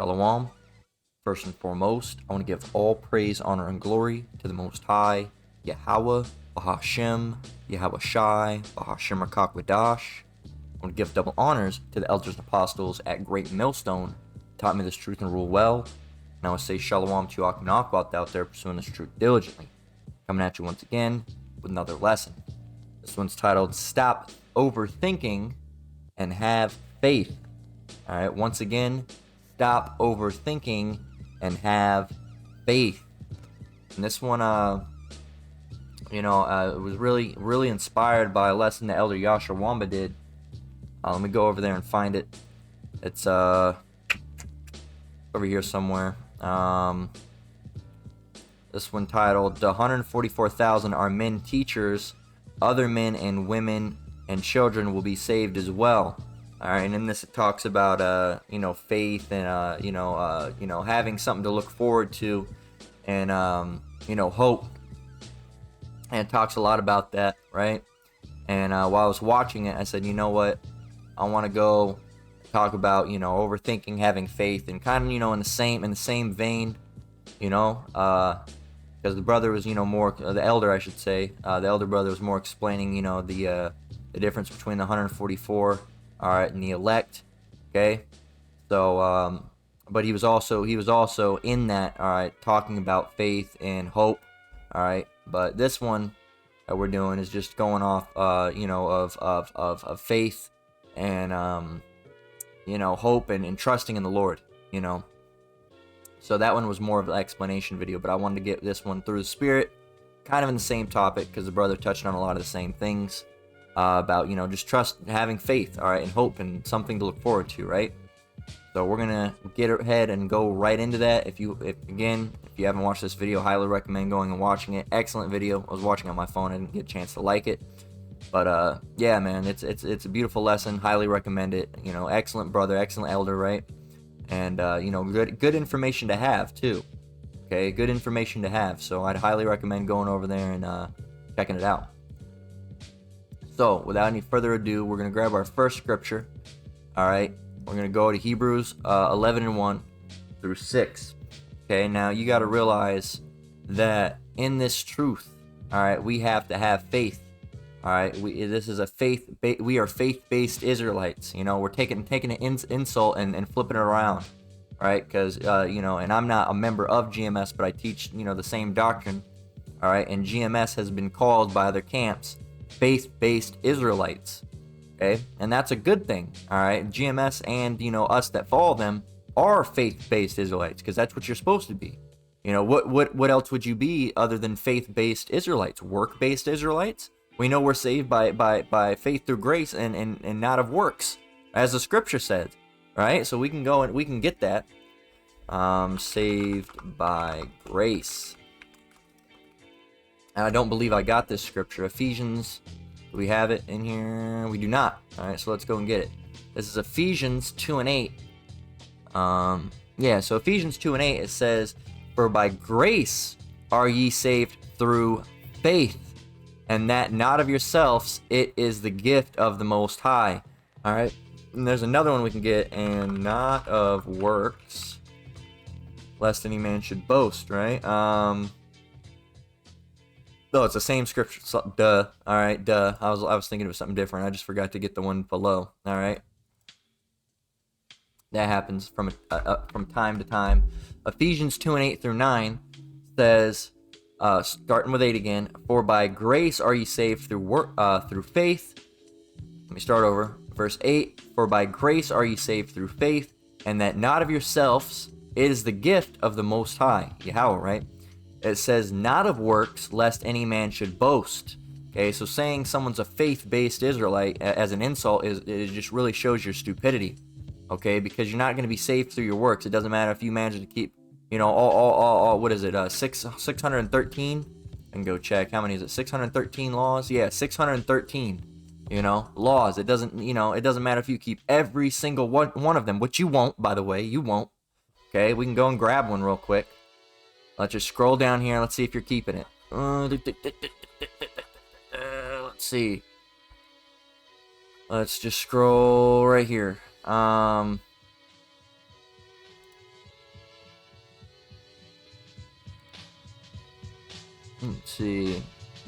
Shalom. First and foremost, I want to give all praise, honor, and glory to the Most High, Yahweh, Bahashem, Yahweh Shai, Bahashem Rakakwadash. I want to give double honors to the elders and apostles at Great Millstone, taught me this truth and rule well. And I want to say Shalom to Ak and Akwat out there pursuing this truth diligently. Coming at you once again with another lesson. This one's titled Stop Overthinking and Have Faith. Alright, once again, stop overthinking and have faith. And this one, it was really inspired by a lesson that Elder Yasha Wamba did. Let me go over there and find it. It's over here somewhere. This one titled, "The 144,000 are men teachers. Other men and women and children will be saved as well." All right, and in this it talks about faith and having something to look forward to, and hope, and it talks a lot about that, right? And while I was watching it, I said, you know what, I want to go talk about overthinking, having faith, and kind of in the same vein, because the brother was more the elder, I should say, the elder brother was more explaining the difference between the 144. All right, and the elect, okay. So, but he was also in that, all right, talking about faith and hope, all right. But this one that we're doing is just going off, of faith and hope and trusting in the Lord, So that one was more of an explanation video, but I wanted to get this one through the Spirit, kind of in the same topic, because the brother touched on a lot of the same things. About just trust, having faith, all right, and hope, and something to look forward to, right? So we're gonna get ahead and go right into that. If you haven't watched this video, highly recommend going and watching it. Excellent video. I was watching on my phone, I didn't get a chance to like it, but yeah, man, it's a beautiful lesson. Highly recommend it. Excellent brother, excellent elder, right? And good information to have too. Okay, good information to have. So I'd highly recommend going over there and checking it out. So, without any further ado, we're going to grab our first scripture. All right, we're going to go to Hebrews 11:1 through 6. Okay, now you got to realize that in this truth, all right, we have to have faith. All right, we are faith-based Israelites. We're taking an insult and flipping it around. All right, because and I'm not a member of GMS, but I teach the same doctrine. All right, and GMS has been called by other camps faith-based Israelites, okay, and that's a good thing. All right, GMS and us that follow them are faith-based Israelites, because that's what you're supposed to be. What else would you be other than faith-based Israelites? Work-based Israelites? We know we're saved by faith through grace and not of works, as the scripture says, right? So we can go and we can get that. Saved by grace. And I don't believe I got this scripture. Ephesians, do we have it in here? We do not. All right, so let's go and get it. This is Ephesians 2:8. So Ephesians 2:8, it says, "For by grace are ye saved through faith, and that not of yourselves, it is the gift of the Most High." All right, and there's another one we can get, "and not of works, lest any man should boast," right? No, it's the same scripture. So, duh. All right, duh. I was thinking of something different. I just forgot to get the one below. All right. That happens from time to time. Ephesians 2:8 through 9 says, starting with 8 again, "For by grace are ye saved through faith." Let me start over. Verse 8, "For by grace are ye saved through faith, and that not of yourselves, it is the gift of the Most High," Yahweh, right? It says, "not of works, lest any man should boast." Okay, so saying someone's a faith-based Israelite as an insult it just really shows your stupidity. Okay, because you're not going to be saved through your works. It doesn't matter if you manage to keep, all what is it, 613? And go check, how many is it? 613 laws? Yeah, 613. Laws. It doesn't matter if you keep every single one of them, which you won't, by the way, you won't. Okay, we can go and grab one real quick. Let's just scroll down here. Let's see if you're keeping it. Let's see. Let's just scroll right here. Let's see.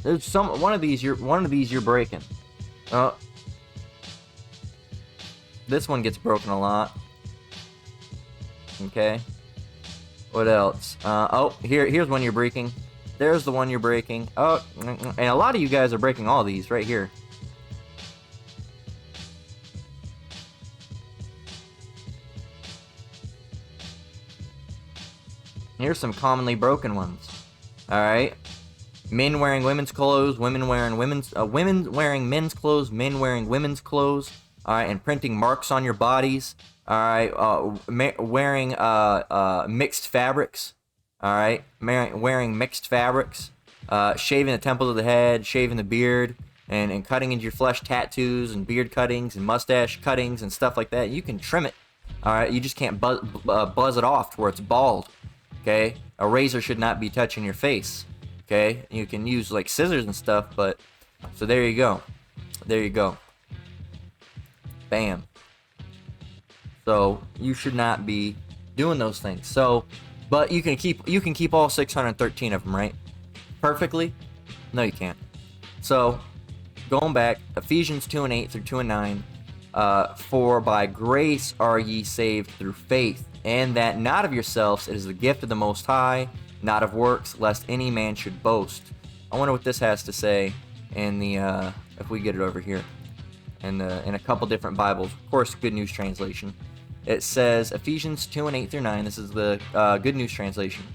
There's one of these you're breaking. Oh, this one gets broken a lot. Okay. What else? Oh, here's one you're breaking. There's the one you're breaking. Oh, and a lot of you guys are breaking all these right here. Here's some commonly broken ones. All right. Men wearing women's clothes, women wearing men's clothes, men wearing women's clothes. All right, and printing marks on your bodies. All right, wearing mixed fabrics. All right, wearing mixed fabrics. Shaving the temples of the head, shaving the beard, and cutting into your flesh tattoos and beard cuttings and mustache cuttings and stuff like that. You can trim it. All right, you just can't buzz it off to where it's bald. Okay, a razor should not be touching your face. Okay, you can use like scissors and stuff, but so there you go. There you go. Bam. So you should not be doing those things. So, but you can keep all 613 of them, right? Perfectly? No, you can't. So, going back, Ephesians 2:8 through 2:9, for by grace are ye saved through faith, and that not of yourselves, it is the gift of the Most High, not of works, lest any man should boast. I wonder what this has to say in the, if we get it over here, in a couple different Bibles. Of course, Good News Translation. It says, Ephesians 2:8 through 9, this is the Good News Translation.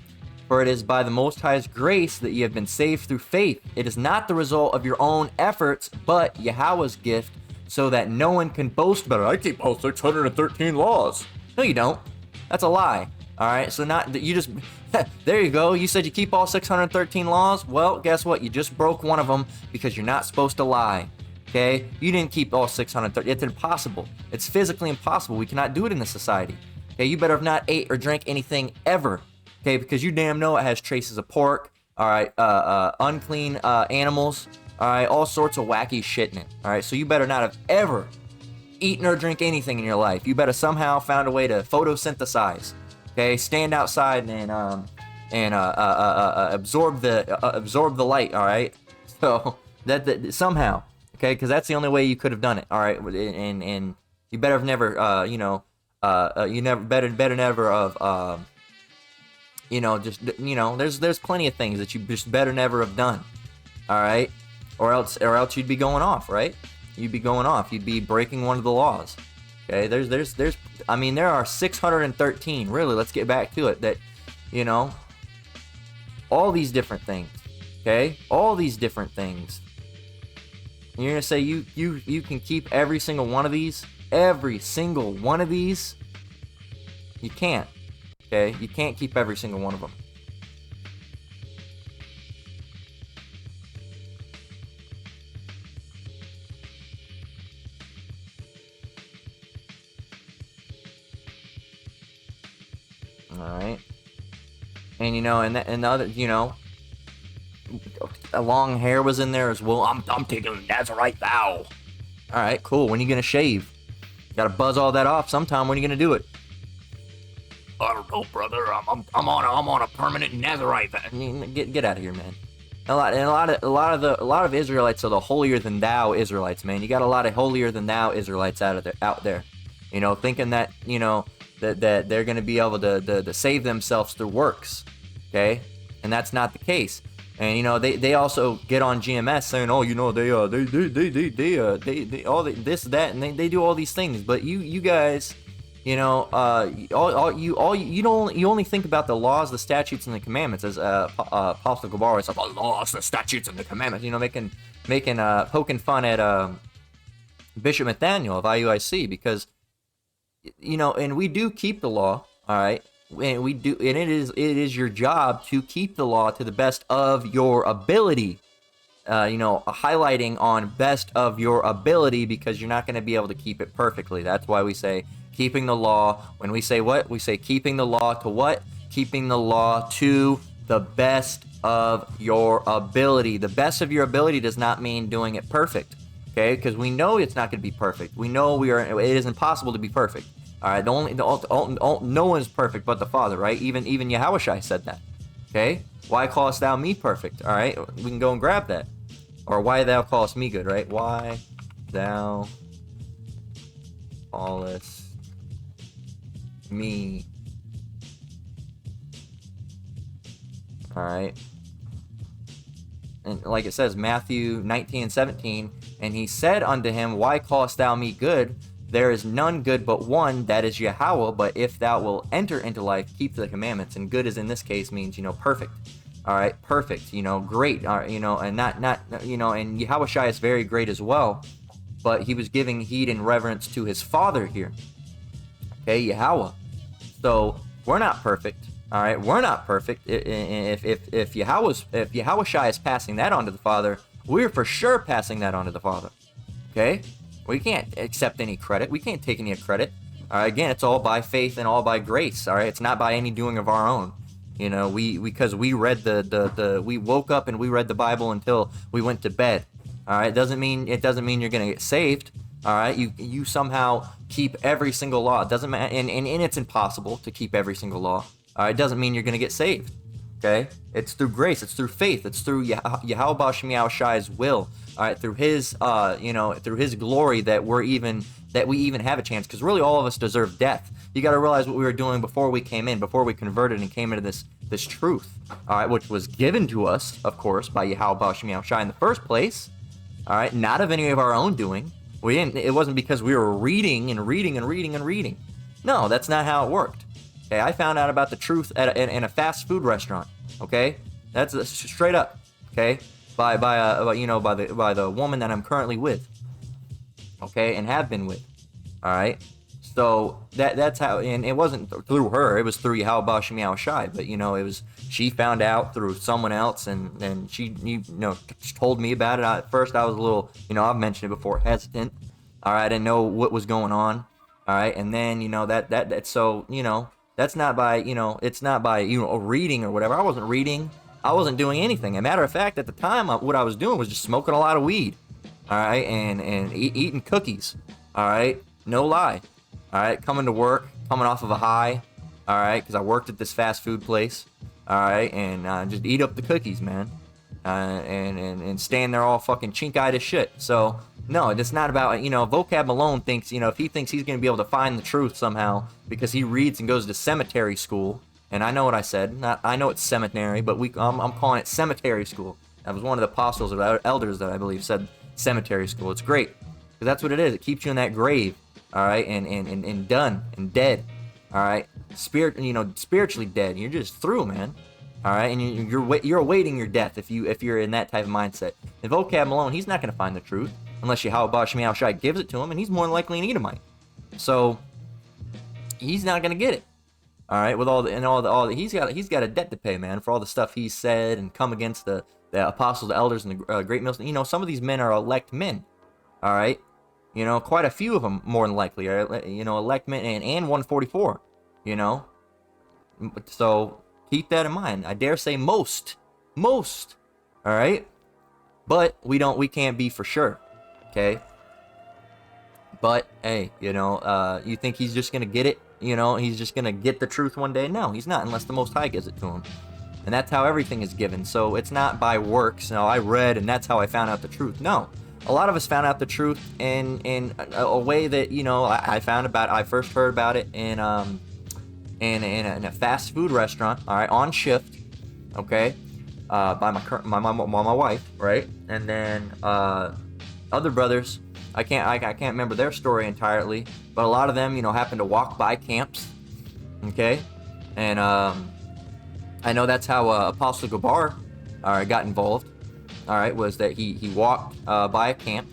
For it is by the Most High's grace that ye have been saved through faith. It is not the result of your own efforts, but Yahweh's gift, so that no one can boast about it. I keep all 613 laws. No, you don't. That's a lie. All right, so not that you just, there you go. You said you keep all 613 laws. Well, guess what? You just broke one of them because you're not supposed to lie. Okay? You didn't keep all 630. It's impossible. It's physically impossible. We cannot do it in this society. Okay? You better have not ate or drank anything ever. Okay? Because you damn know it has traces of pork. All right? Unclean animals. All right? All sorts of wacky shit in it. All right? So you better not have ever eaten or drink anything in your life. You better somehow found a way to photosynthesize. Okay? Stand outside and absorb the light. All right? So that somehow. Okay, because that's the only way you could have done it. All right, and you better have never, you better never have, there's plenty of things that you just better never have done. All right, or else you'd be going off, right? You'd be going off. You'd be breaking one of the laws. Okay, there are 613. Really, let's get back to it. That, all these different things. Okay, all these different things. And you're gonna say you can keep every single one of these? Every single one of these? You can't. Okay? You can't keep every single one of them. Alright. And and the other, a long hair was in there as well. I'm taking a Nazarite vow. All right, cool. When are you gonna shave? Gotta buzz all that off sometime. When are you gonna do it? I don't know, brother. I'm on a permanent Nazarite vow. Get out of here, man. A lot of Israelites are the holier than thou Israelites, man. You got a lot of holier than thou Israelites out there. Thinking that that they're gonna be able to save themselves through works. Okay, and that's not the case. And they also get on GMS saying, oh, they all this that, and they do all these things. But you guys, you only think about the laws, the statutes, and the commandments, as Apostle Gabar says, the laws, the statutes, and the commandments. Poking fun at Bishop Nathaniel of IUIC because and we do keep the law, all right. And we do, and it is your job to keep the law to the best of your ability. Highlighting on best of your ability because you're not going to be able to keep it perfectly. That's why we say keeping the law. When we say what? We say keeping the law to what? Keeping the law to the best of your ability. The best of your ability does not mean doing it perfect. Okay? Because we know it's not going to be perfect. We know it is impossible to be perfect. All right, no one is perfect but the Father, right? Even Yahushua said that. Okay? Why callest thou me perfect? All right? We can go and grab that. Or why thou callest me good, right? Why thou callest me. All right? And like it says, Matthew 19:17, and he said unto him, why callest thou me good? There is none good but one, that is Yahweh. But if thou wilt enter into life, keep the commandments. And good is in this case means, perfect. All right, perfect, great, and not, and Yahweh is very great as well. But he was giving heed and reverence to his father here. Okay, Yahweh. So we're not perfect. All right, we're not perfect. If Yahweh Shai is passing that on to the Father, we're for sure passing that on to the Father. Okay, we can't accept any credit. We can't take any credit. All right, again, it's all by faith and all by grace. All right, it's not by any doing of our own. Because we read we woke up and we read the Bible until we went to bed. All right, it doesn't mean you're gonna get saved. All right, you somehow keep every single law. It doesn't matter, and it's impossible to keep every single law. All right, it doesn't mean you're gonna get saved. Okay, it's through grace, it's through faith, it's through Yahweh Shem Shai's will. All right, through his through his glory that we even have a chance. Because really, all of us deserve death. You got to realize what we were doing before we came in, before we converted and came into this truth. All right, which was given to us, of course, by Yahweh Shem Shai in the first place. All right, not of any of our own doing. We didn't. It wasn't because we were reading and reading and reading and reading. No, that's not how it worked. Okay, I found out about the truth in a fast food restaurant. Okay, that's straight up. Okay, by the woman that I'm currently with. Okay, and have been with. All right, so that's how. And it wasn't through her. It was through Yahweh Shem Shai. But she found out through someone else, and she told me about it. At first, I was a little, I've mentioned it before, hesitant. All right, I didn't know what was going on. All right, and then that's not by it's not by reading or whatever. I wasn't reading. I wasn't doing anything. As a matter of fact, at the time, what I was doing was just smoking a lot of weed. All right, and eating cookies. All right, no lie. All right, coming to work, coming off of a high. All right, because I worked at this fast food place. All right, and just eat up the cookies, man, and stand there all fucking chink-eyed as shit. So no, it's not about Vocab Malone thinks if he thinks he's gonna be able to find the truth somehow because he reads and goes to cemetery school. And I know what I said. I know it's seminary, but I'm calling it cemetery school. That was one of the apostles or elders that I believe said cemetery school. It's great because that's what it is. It keeps you in that grave. All right, and done and dead. All right, spiritually dead. You're just through, man. All right, and you're awaiting your death if you're in that type of mindset. And Vocab Malone, he's not gonna find the truth unless Yahweh Shem Shai gives it to him, and he's more than likely an Edomite. So he's not gonna get it. All right, with all the he's got a debt to pay, man, for all the stuff he said and come against the apostles, the elders, and the great millstones. Some of these men are elect men. All right, quite a few of them more than likely are elect men and 144. So keep that in mind. I dare say most. All right, but we can't be for sure. Okay. But hey, you think he's just gonna get it? He's just gonna get the truth one day? No, he's not, unless the Most High gives it to him. And that's how everything is given. So it's not by works. I read and that's how I found out the truth. No, a lot of us found out the truth in a way that I first heard about it in a fast food restaurant. All right, on shift. Okay, by my wife, right, and then other brothers. I can't remember their story entirely, but a lot of them, happened to walk by camps, okay, and I know that's how Apostle Gabar, got involved. All right, was that he walked by a camp,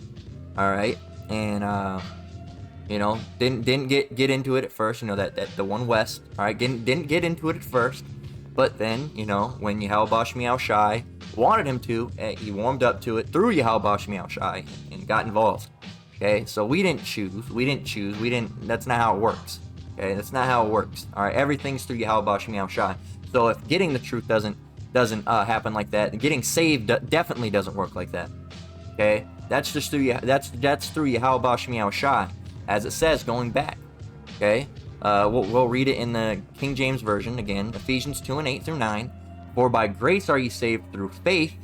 all right, and didn't get into it at first, that the one west, all right, didn't get into it at first, but then when Yahweh Shem Shai wanted him to, he warmed up to it through Yahweh Shem Shai and got involved. Okay, so we didn't choose. That's not how it works. Okay, that's not how it works. All right, everything's through Yahweh Shem Shai. So if getting the truth doesn't happen like that, getting saved definitely doesn't work like that. Okay, that's just through that's through Yahweh Shem Shai, as it says going back. Okay, we'll read it in the King James version again, Ephesians 2:8-9. For by grace are ye saved through faith.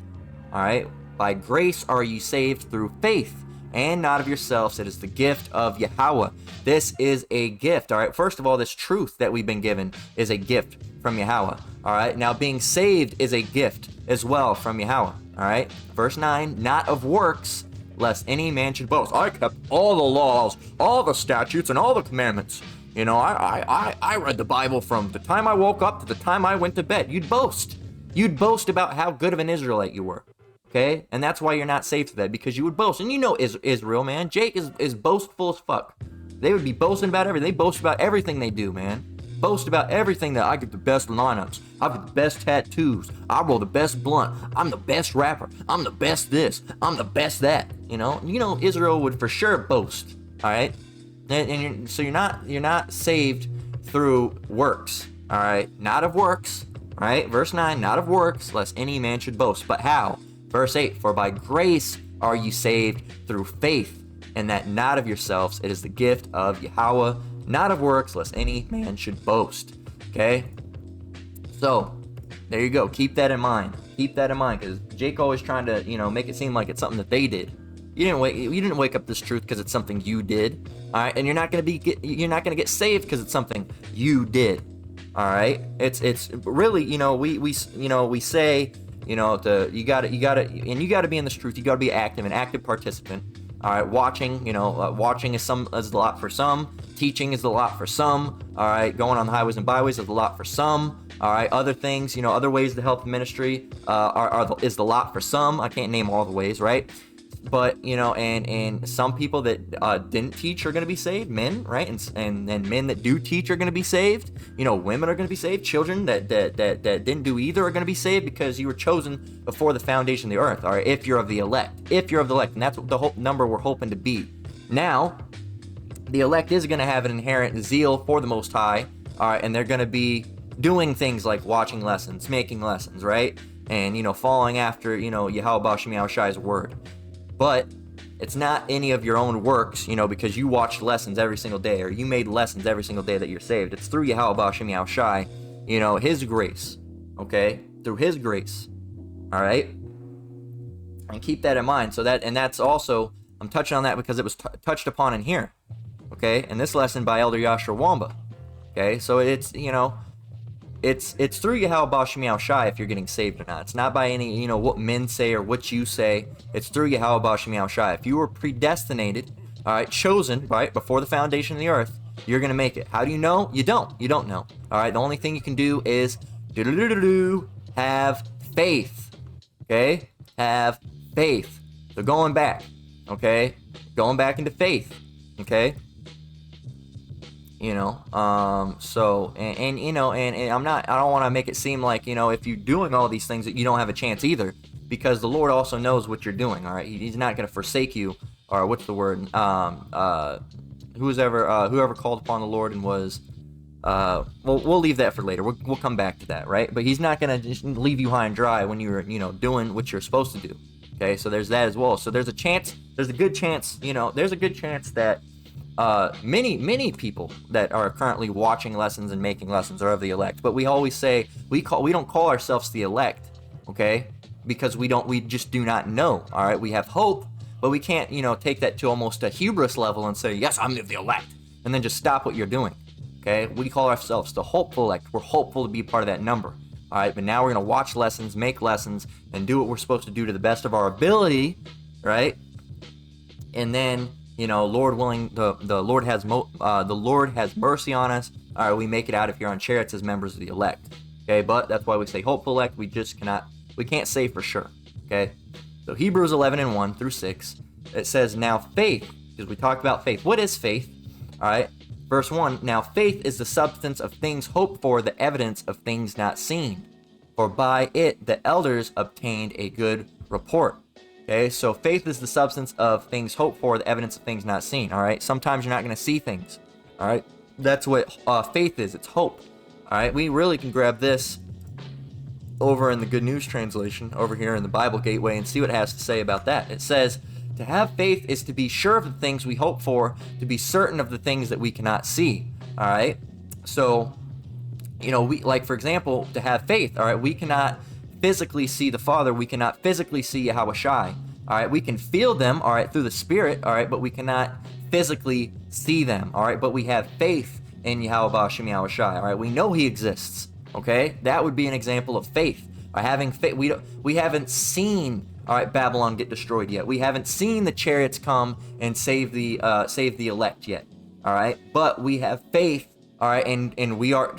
All right. By grace are ye saved through faith, and not of yourselves. It is the gift of Yahweh. This is a gift. All right. First of all, this truth that we've been given is a gift from Yahweh. All right. Now, being saved is a gift as well from Yahweh. All right. Verse 9, not of works, lest any man should boast. I kept all the laws, all the statutes, and all the commandments. You know, I read the Bible from the time I woke up to the time I went to bed. You'd boast. You'd boast about how good of an Israelite you were. Okay? And that's why you're not saved today, because you would boast. And you know Israel, man. Jake is boastful as fuck. They would be boasting about everything. They boast about everything they do, man. Boast about everything. That I get the best lineups. I get the best tattoos. I roll the best blunt. I'm the best rapper. I'm the best this. I'm the best that. You know Israel would for sure boast. All right? So you're not saved through works. All right? Not of works. All right? Verse 9, not of works, lest any man should boast. But how? Verse 8, for by grace are you saved through faith, and that not of yourselves. It is the gift of Yahweh, not of works, lest any man should boast. Okay? So, there you go. Keep that in mind. Keep that in mind, because Jake always trying to, make it seem like it's something that they did. You didn't wake up this truth because it's something you did. All right? And you're not going to get saved because it's something you did. All right? It's really, we say, you gotta be in this truth. You gotta be an active participant. All right, watching is a lot for some. Teaching is a lot for some. All right, going on the highways and byways is a lot for some. All right, other things, other ways to help the ministry is the lot for some. I can't name all the ways, right? But and some people that didn't teach are going to be saved, men, right? And men that do teach are going to be saved. Women are going to be saved. Children that didn't do either are going to be saved, because you were chosen before the foundation of the earth. All right, if you're of the elect, and that's what the whole number we're hoping to be. Now, the elect is going to have an inherent zeal for the Most High. All right, and they're going to be doing things like watching lessons, making lessons, right? And following after Yahweh Bashem Yahushai's word. But it's not any of your own works, because you watched lessons every single day, or you made lessons every single day that you're saved. It's through Yahweh Bashem Yahushai, His grace, okay? Through His grace, all right? And keep that in mind. That's also, I'm touching on that because it was touched upon in here, okay? In this lesson by Elder Yashar Wamba, okay? So it's, it's through Yahweh Bashem Yahushai if you're getting saved or not. It's not by any, what men say or what you say. It's through Yahweh Bashem Yahushai. If you were predestinated, all right, chosen, right, before the foundation of the earth, you're going to make it. How do you know? You don't. You don't know. All right, the only thing you can do is have faith, okay? Have faith. So going back, okay? Going back into faith, okay? So, and I don't want to make it seem like, if you're doing all these things that you don't have a chance either, because the Lord also knows what you're doing, all right? He's not going to forsake you, or what's the word? Whoever called upon the Lord and was, we'll leave that for later. We'll come back to that, right? But He's not going to just leave you high and dry when you're, doing what you're supposed to do, okay? So there's that as well. So there's a good chance that many people that are currently watching lessons and making lessons are of the elect. But we always say we don't call ourselves the elect, okay? Because we just do not know. All right, we have hope, but we can't take that to almost a hubris level and say, yes, I'm the elect, and then just stop what you're doing. Okay, we call ourselves the hopeful elect. We're hopeful to be part of that number. All right, but now we're gonna watch lessons, make lessons, and do what we're supposed to do to the best of our ability, right? And then, Lord willing, the Lord has mercy on us. All right, we make it out of here on chariots as members of the elect. Okay, but that's why we say hopeful elect. We can't say for sure. Okay, so Hebrews 11:1 through 6, it says, now faith, because we talked about faith. What is faith? All right, verse 1. Now faith is the substance of things hoped for, the evidence of things not seen. For by it the elders obtained a good report. Okay, so faith is the substance of things hoped for, the evidence of things not seen. All right, sometimes you're not going to see things. All right, that's what faith is. It's hope. All right, we really can grab this over in the Good News Translation over here in the Bible Gateway and see what it has to say about that. It says, to have faith is to be sure of the things we hope for, to be certain of the things that we cannot see. All right, so we, like, for example, to have faith, all right, we cannot physically see the Father. We cannot physically see Yahweh Shai. All right, we can feel them, all right, through the Spirit, all right, but we cannot physically see them, all right, but we have faith in Yahweh Ba'Shem Yahweh Shai, all right, we know he exists, okay, that would be an example of faith, having faith. We haven't seen, all right, Babylon get destroyed yet. We haven't seen the chariots come and save the elect yet, all right, but we have faith, all right, and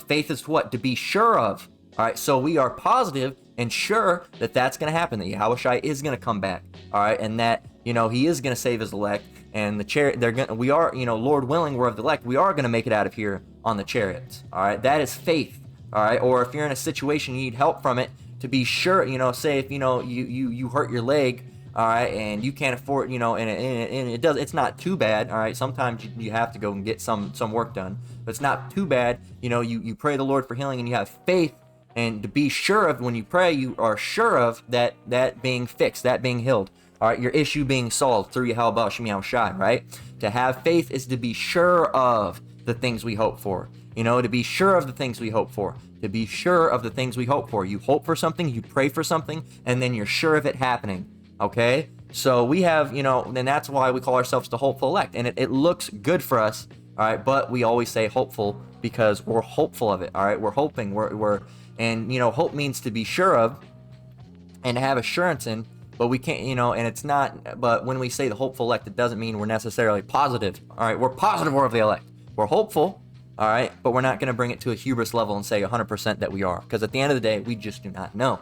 faith is what? To be sure of, all right, so we are positive and sure that that's going to happen, that Yahweh Shai is going to come back, all right, and that, he is going to save his elect, and the chariot, we are, Lord willing, we're of the elect, we are going to make it out of here on the chariots, all right, that is faith, all right, or if you're in a situation you need help from it, to be sure, say if, you hurt your leg, all right, and you can't afford, and it's not too bad, all right, sometimes you have to go and get some work done, but it's not too bad, you pray the Lord for healing, and you have faith. And to be sure of, when you pray, you are sure of that being fixed, that being healed. All right, your issue being solved through Yahweh Ba'Shem Yahweh Shai, right? To have faith is to be sure of the things we hope for. To be sure of the things we hope for. To be sure of the things we hope for. You hope for something, you pray for something, and then you're sure of it happening. Okay? So we have, and that's why we call ourselves the hopeful elect. And it looks good for us, all right? But we always say hopeful because we're hopeful of it, all right? We're hoping, and hope means to be sure of and to have assurance in, but we can't, and it's not, but when we say the hopeful elect, it doesn't mean we're necessarily positive, all right? We're positive we're of the elect. We're hopeful, all right, but we're not going to bring it to a hubris level and say 100% that we are, because at the end of the day, we just do not know,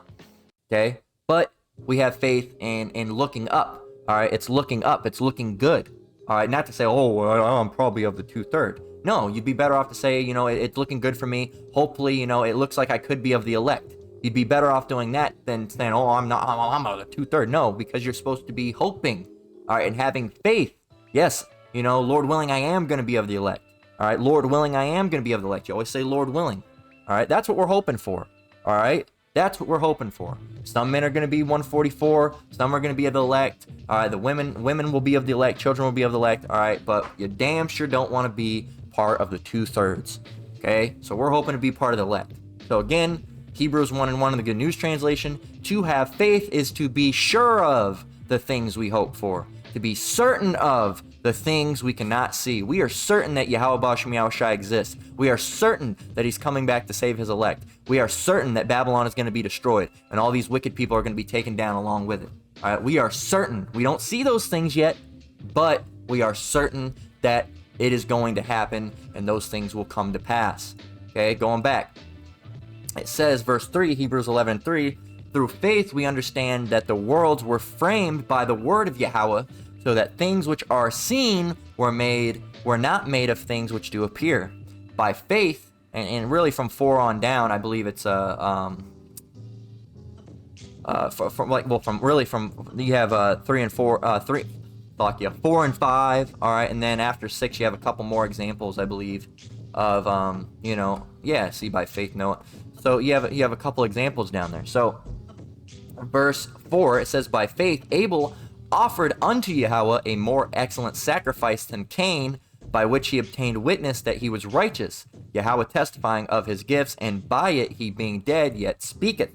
okay? But we have faith in looking up, all right? It's looking up, it's looking good, all right? Not to say, oh, well, I'm probably of the 2/3. No, you'd be better off to say, it's looking good for me. Hopefully, it looks like I could be of the elect. You'd be better off doing that than saying, oh, I'm of the 2/3. No, because you're supposed to be hoping, all right, and having faith. Yes, Lord willing, I am going to be of the elect. All right, Lord willing, I am going to be of the elect. You always say, Lord willing. All right, that's what we're hoping for. All right, that's what we're hoping for. Some men are going to be 144. Some are going to be of the elect. All right, the women will be of the elect. Children will be of the elect. All right, but you damn sure don't want to be part of the 2/3. Okay, so we're hoping to be part of the elect. So again, Hebrews 1:1 in the Good News Translation, to have faith is to be sure of the things we hope for, to be certain of the things we cannot see. We are certain that Yahweh Ba'Shem Yahweh Shai exists. We are certain that he's coming back to save his elect. We are certain that Babylon is going to be destroyed and all these wicked people are going to be taken down along with it. All right, we are certain. We don't see those things yet, but we are certain that it is going to happen and those things will come to pass. Okay, going back. It says, verse 3, Hebrews 11:3, through faith we understand that the worlds were framed by the word of Yahweh, so that things which are seen were not made of things which do appear. By faith, and really from 4 on down, I believe it's you have 3 and 4, 3. Like you have 4 and 5, all right, and then after 6 you have a couple more examples, I believe, of see, by faith Noah. So you have a couple examples down there. So verse 4, it says, by faith Abel offered unto Yahweh a more excellent sacrifice than Cain, by which he obtained witness that he was righteous, Yahweh testifying of his gifts, and by it he being dead yet speaketh.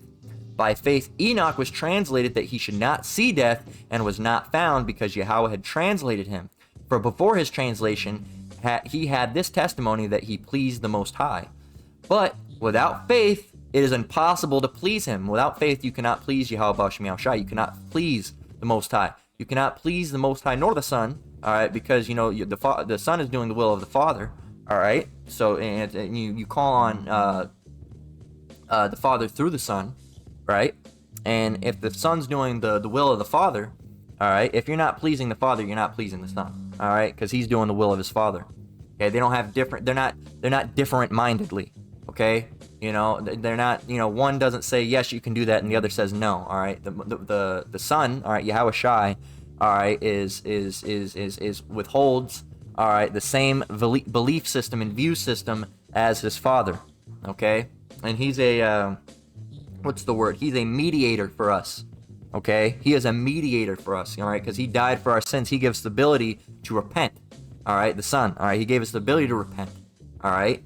By faith Enoch was translated that he should not see death, and was not found, because Yahweh had translated him. For before his translation he had this testimony, that he pleased the Most High. But without faith it is impossible to please him. Without faith you cannot please Yahweh Ba'Shem Yahweh Shai. You cannot please the Most High. You cannot please the Most High nor the Son, all right, because the Son is doing the will of the Father, all right. So and you call on the Father through the Son, right? And if the Son's doing the will of the Father, all right, if you're not pleasing the Father, you're not pleasing the Son, all right, because he's doing the will of his Father. Okay, they don't have different. They're not different-mindedly. Okay, they're not. One doesn't say yes, you can do that, and the other says no. All right, the Son, all right, Yahweh Shai, all right, is withholds, all right, the same belief system and view system as his Father. Okay, and he's a what's the word? He's a mediator for us. Okay, he is a mediator for us. All right, because he died for our sins. He gives the ability to repent. All right, the Son. All right, he gave us the ability to repent. All right.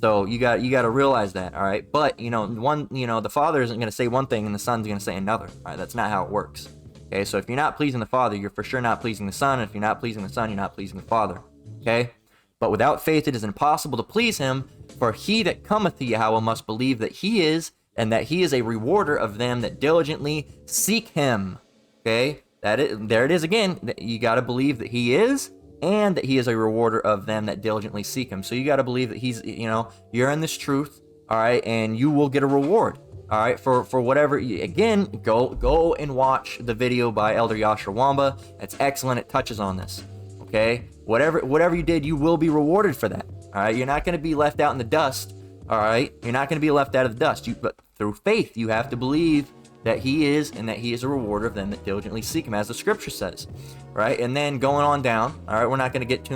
So you got to realize that, all right? But, the Father isn't going to say one thing and the Son's going to say another, all right? That's not how it works. Okay, so if you're not pleasing the Father, you're for sure not pleasing the Son. And if you're not pleasing the Son, you're not pleasing the Father. Okay? But without faith it is impossible to please him, for he that cometh to Yahweh must believe that he is, and that he is a rewarder of them that diligently seek him. Okay? There it is again. You got to believe that he is, and that he is a rewarder of them that diligently seek him. So you got to believe that he's, you're in this truth, all right, and you will get a reward, all right, for whatever. Again, go and watch the video by Elder Yashar Wamba. It's excellent. It touches on this, okay? Whatever you did, you will be rewarded for that, all right? You're not going to be left out in the dust, all right? You're not going to be left out of the dust. But through faith, you have to believe that he is, and that he is a rewarder of them that diligently seek him, as the scripture says, right? And then going on down, all right, we're not going to get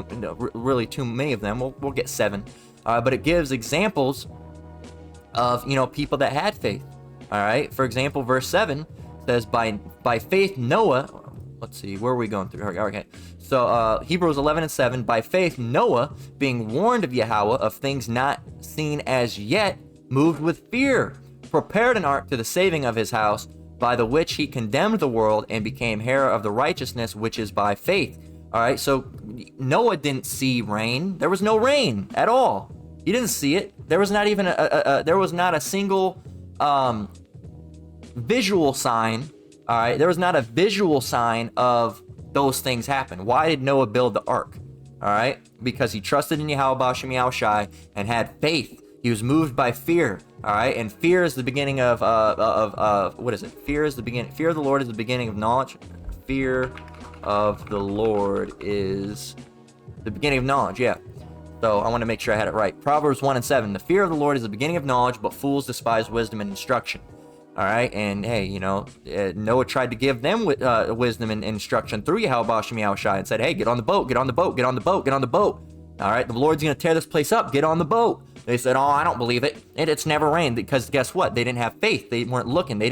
really too many of them. We'll get 7, but it gives examples of, people that had faith, all right? For example, verse 7 says, by faith Noah, let's see, where are we going through? Okay, so Hebrews 11:7, by faith Noah, being warned of Yahweh of things not seen as yet, moved with fear, prepared an ark to the saving of his house, by the which he condemned the world and became heir of the righteousness which is by faith. All right, so Noah didn't see rain. There was no rain at all. He didn't see it. There was not even there was not a single visual sign. All right, there was not a visual sign of those things happen. Why did Noah build the ark? All right, because he trusted in Yahweh B'Shem Yahushai and had faith. He was moved by fear, all right? And fear is the beginning of what is it? Fear is the beginning. Fear of the Lord is the beginning of knowledge. Fear of the Lord is the beginning of knowledge, yeah. So I want to make sure I had it right. Proverbs 1:7. The fear of the Lord is the beginning of knowledge, but fools despise wisdom and instruction. All right, and hey, Noah tried to give them wisdom and instruction through Yahweh B'Shem Yahushai and said, hey, get on the boat, get on the boat, get on the boat, get on the boat. All right, the Lord's going to tear this place up. Get on the boat. They said, oh, I don't believe it. It's never rained, because guess what? They didn't have faith. They weren't looking. They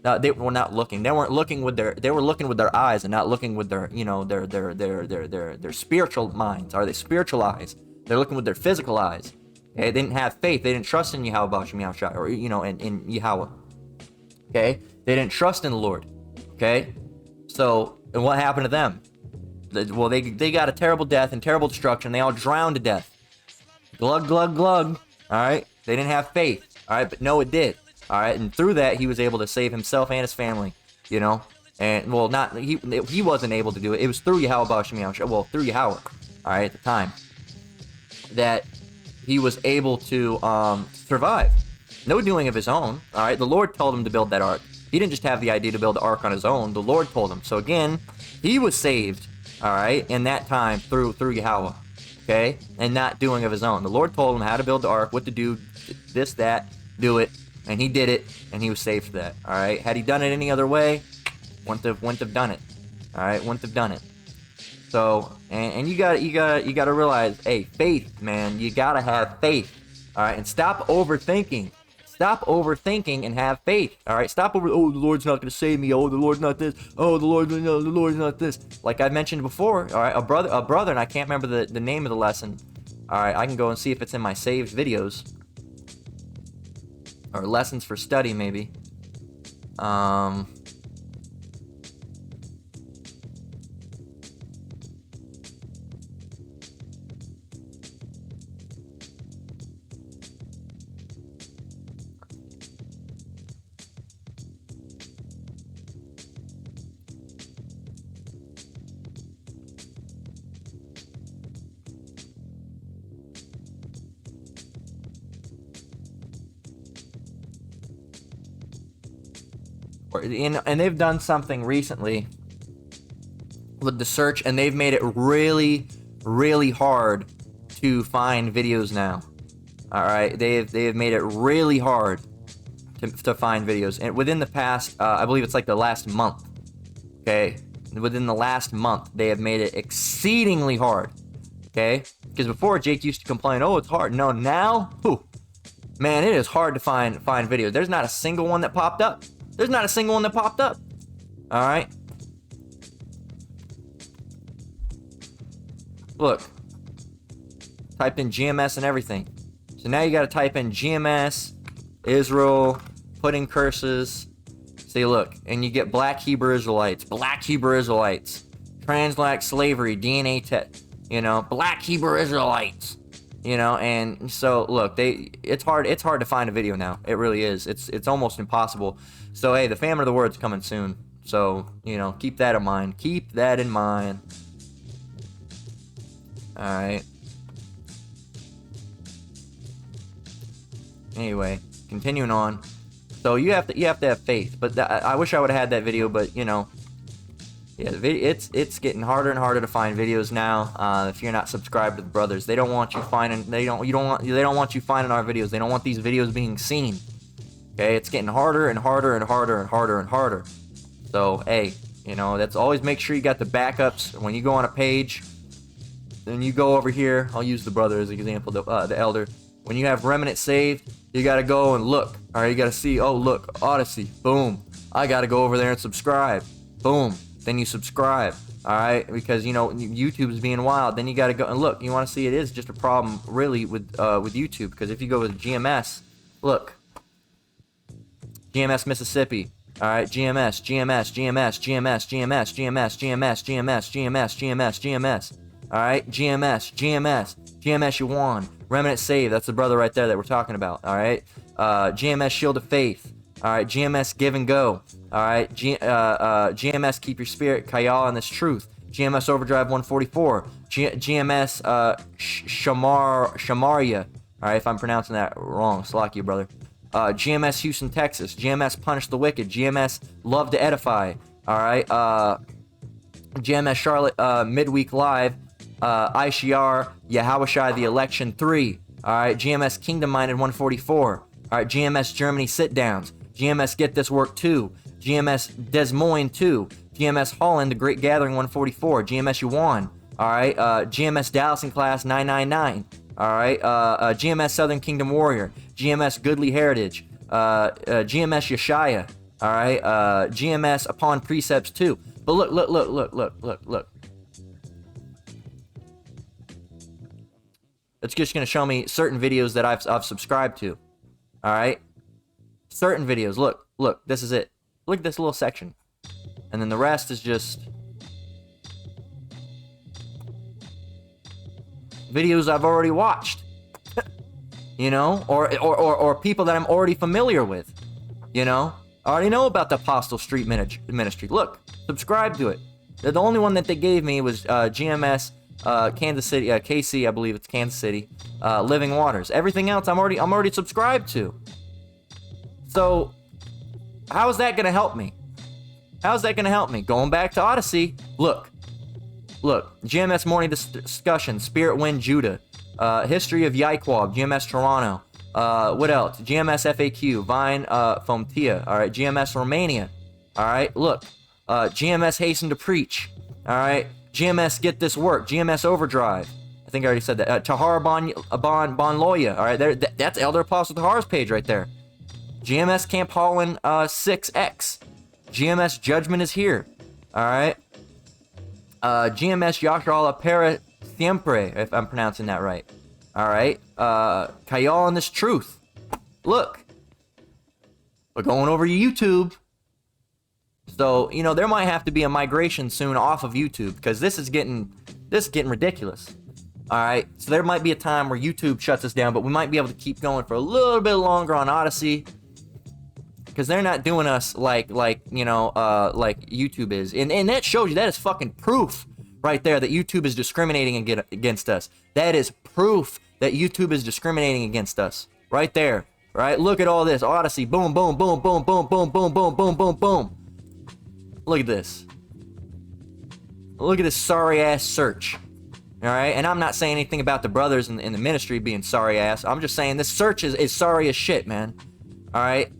were not looking. They weren't looking with they were looking with their eyes and not looking with their, their spiritual minds. Are they spiritual eyes? They're looking with their physical eyes. Okay? They didn't have faith. They didn't trust in Yahweh B'Shem Yahushai, or, in Yahweh. Okay? They didn't trust in the Lord. Okay? So, and what happened to them? Well, they got a terrible death and terrible destruction. They all drowned to death. Glug, glug, glug. All right? They didn't have faith. All right? But Noah did. All right? And through that, he was able to save himself and his family. And, well, not he wasn't able to do it. It was through Yahweh B'Shem Yahushua. Well, through Yahweh. All right? At the time. That he was able to survive. No doing of his own. All right? The Lord told him to build that ark. He didn't just have the idea to build the ark on his own. The Lord told him. So, again, he was saved. All right? In that time through Yahweh. Okay, and not doing of his own. The Lord told him how to build the ark, what to do, this, that, do it, and he did it, and he was saved for that. All right, had he done it any other way, wouldn't have done it. All right, wouldn't have done it. So, and you gotta realize, hey, faith, man, you gotta have faith. All right, and stop overthinking. Stop overthinking and have faith. All right, stop the Lord's not gonna save me. Oh, the Lord's not this. Oh, the Lord's not this. Like I mentioned before, all right, a brother, and I can't remember the name of the lesson. All right, I can go and see if it's in my saved videos or lessons for study, maybe. And they've done something recently with the search, and they've made it really, really hard to find videos now. All right, they've made it really hard to find videos, and within the past, I believe it's like the last month. Okay, within the last month, they have made it exceedingly hard. Okay, because before Jake used to complain, oh, it's hard. No, now, man, it is hard to find videos. There's not a single one that popped up. There's not a single one that popped up. All right. Look. Typed in GMS and everything. So now you got to type in GMS, Israel, put in curses. See, look, and you get Black Hebrew Israelites, Black Hebrew Israelites, Translac slavery, DNA test, you know, Black Hebrew Israelites, you know, and so look, it's hard to find a video now. It really is. It's almost impossible. So hey, the famine of the word's coming soon. So, you know, keep that in mind. Keep that in mind. All right. Anyway, continuing on. So you have to have faith. But I wish I would have had that video, but you know, yeah, it's getting harder and harder to find videos now. If you're not subscribed to the brothers, they don't want you finding they don't want you finding our videos. They don't want these videos being seen. Okay, it's getting harder and harder and harder and harder and harder. So hey, you know, that's always make sure you got the backups when you go on a page. Then you go over here. I'll use the brother as an example, the elder. When you have remnant saved, you gotta go and look. All right, you gotta see. Oh, look, Odyssey. Boom. I gotta go over there and subscribe. Boom. Then you subscribe. All right, because you know YouTube is being wild. Then you gotta go and look. You want to see it is just a problem really with YouTube, because if you go with GMS, look, GMS Mississippi. All right, GMS. All right, GMS Yuan. Remnant Save, that's the brother right there that we're talking about. All right, GMS Shield of Faith. All right, GMS Give and Go. All right, GMS Keep Your Spirit, Kayal and This Truth. GMS Overdrive 144. GMS Shamaria. All right, if I'm pronouncing that wrong, slack you, brother. GMS Houston, Texas. GMS Punish the Wicked. GMS Love to Edify. All right, GMS Charlotte Midweek Live. ICR Yahawashai the Election 3. All right, GMS Kingdom Minded 144. All right, GMS Germany Sit Downs. GMS Get This Work 2. GMS Des Moines 2. GMS Holland The Great Gathering 144. GMS Yuan. All right, GMS Dallas in Class 999. All right, GMS Southern Kingdom Warrior. GMS Goodly Heritage. GMS Yeshaya. All right, GMS Upon Precepts 2. But look. It's just going to show me certain videos that I've subscribed to. All right? Certain videos. Look, this is it. Look at this little section. And then the rest is just videos I've already watched. You know? Or people that I'm already familiar with. You know? I already know about the Apostle Street Ministry. Look, subscribe to it. The only one that they gave me was GMS Kansas City, KC, I believe it's Kansas City, Living Waters. Everything else I'm already subscribed to. So, how is that going to help me? How's that going to help me? Going back to Odyssey, look, GMS Morning Discussion, Spirit Wind Judah, History of Yaikwab, GMS Toronto, what else? GMS FAQ, Vine Fomtia, all right, GMS Romania, all right, look, GMS Hasten to Preach, all right, GMS Get This Work, GMS Overdrive. I think I already said that. Tahar Bon Loya. All right, that's Elder Apostle Tahar's page right there. GMS Camp Holland 6X. GMS Judgment is Here. All right. GMS Yashala Para Siempre, if I'm pronouncing that right. All right. Kayal and This Truth. Look. We're going over to YouTube. So, you know, there might have to be a migration soon off of YouTube, because this is getting ridiculous. All right, so there might be a time where YouTube shuts us down, but we might be able to keep going for a little bit longer on Odyssey, because they're not doing us like YouTube is, and that shows you, that is fucking proof right there that YouTube is discriminating against us. That is proof that YouTube is discriminating against us right there. Right? Look at all this Odyssey, boom, boom, boom, boom, boom, boom, boom, boom, boom, boom, boom. Look at this. Look at this sorry ass search. All right, and I'm not saying anything about the brothers in the ministry being sorry ass. I'm just saying this search is sorry as shit, man. All right,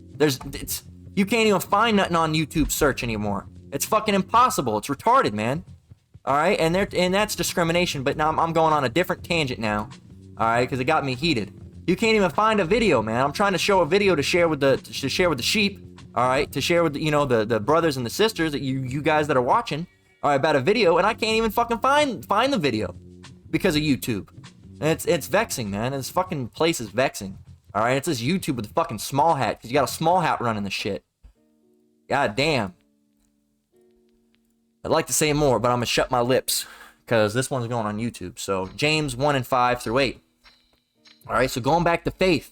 you can't even find nothing on YouTube search anymore. It's fucking impossible. It's retarded, man. All right, and that's discrimination. But now I'm going on a different tangent now. All right, because it got me heated. You can't even find a video, man. I'm trying to show a video to share with the sheep. All right, to share with the brothers and the sisters that you guys that are watching, all right, about a video, and I can't even fucking find the video because of YouTube. And it's vexing, man. This fucking place is vexing. All right, it's this YouTube with a fucking small hat because you got a small hat running the shit. God damn. I'd like to say more, but I'm gonna shut my lips because this one's going on YouTube. So James 1:5-8. All right, so going back to faith.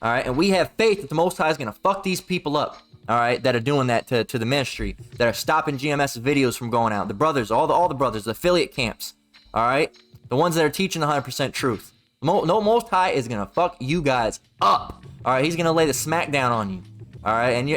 All right, and we have faith that the Most High is gonna fuck these people up. All right, that are doing that to the ministry, that are stopping GMS videos from going out. The brothers, all the brothers, the affiliate camps. All right, the ones that are teaching the 100% truth. No, Most High is gonna fuck you guys up. All right, he's gonna lay the smack down on you. All right, and you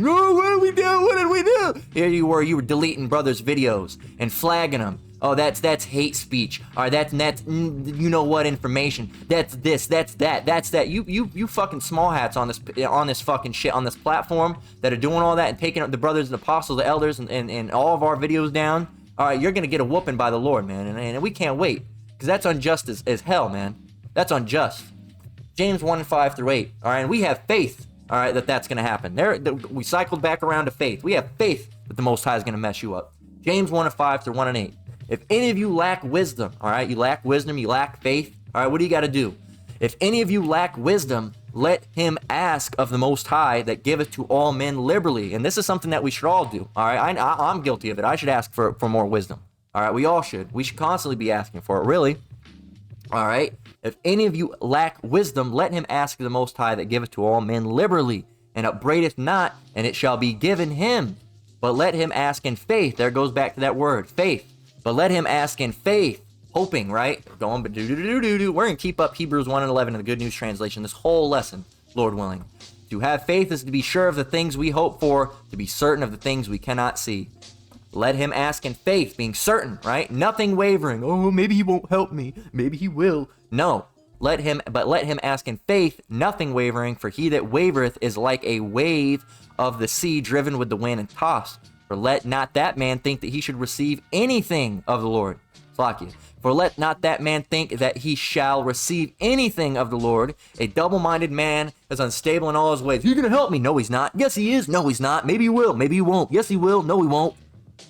oh, what did we do? What did we do? Here you were deleting brothers' videos and flagging them. Oh, that's hate speech. All right, that's you know what information. That's this, that's that. You fucking small hats on this fucking shit on this platform that are doing all that and taking up the brothers and apostles, the elders, and all of our videos down. All right, you're gonna get a whooping by the Lord, man, and we can't wait because that's unjust as hell, man. That's unjust. James 1:5-8. All right, and we have faith. All right, that's gonna happen. We cycled back around to faith. We have faith that the Most High is gonna mess you up. James 1:5-8. If any of you lack wisdom, all right, you lack wisdom, you lack faith, all right, what do you got to do? If any of you lack wisdom, let him ask of the Most High that giveth to all men liberally. And this is something that we should all do, all right? I'm guilty of it. I should ask for more wisdom, all right? We all should. We should constantly be asking for it, really, all right? If any of you lack wisdom, let him ask of the Most High that giveth to all men liberally, and upbraideth not, and it shall be given him. But let him ask in faith. There goes back to that word, faith. But let him ask in faith, hoping, right? We're going to keep up Hebrews 1:11 in the Good News Translation this whole lesson, Lord willing. To have faith is to be sure of the things we hope for, to be certain of the things we cannot see. Let him ask in faith, being certain, right? Nothing wavering. Oh, maybe he won't help me. Maybe he will. No. Let him ask in faith, nothing wavering, for he that wavereth is like a wave of the sea driven with the wind and tossed. For let not that man think that he should receive anything of the Lord. For let not that man think that he shall receive anything of the Lord. A double-minded man is unstable in all his ways. You're going to help me? No, he's not. Yes, he is. No, he's not. Maybe he will. Maybe he won't. Yes, he will. No, he won't.